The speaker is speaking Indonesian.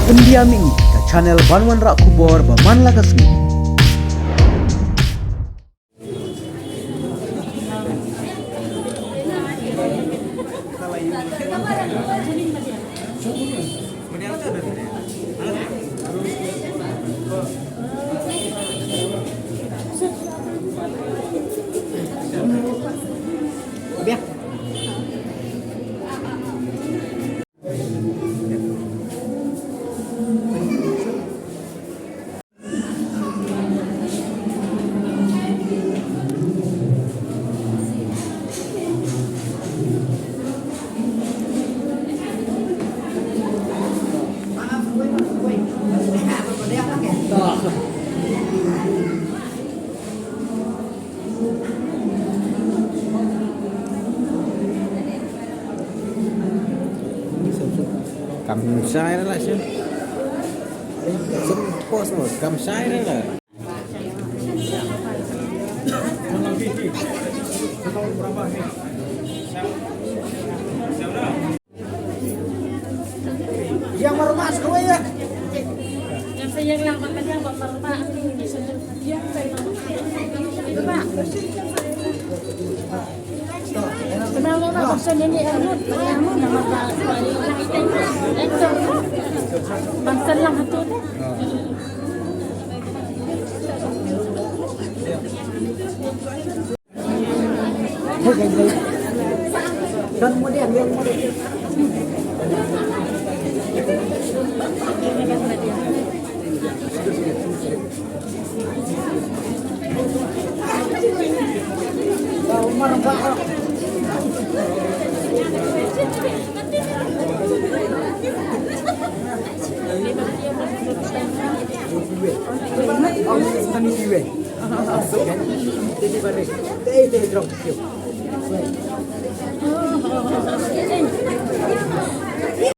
Pendiami ke channel Banwan Rak Kubor Baman Lagasmi. Cầm sai đó là chứ Súng post rồi cầm sai đó là Yang merumah semua ya. Yang saya yang makan yang buat merumah ini sudah yang saya itu pak. Kenapa nak pesan ini Ahmad? Ahmad nama tak itu bangsa lang itu deh. Dan kemudian yang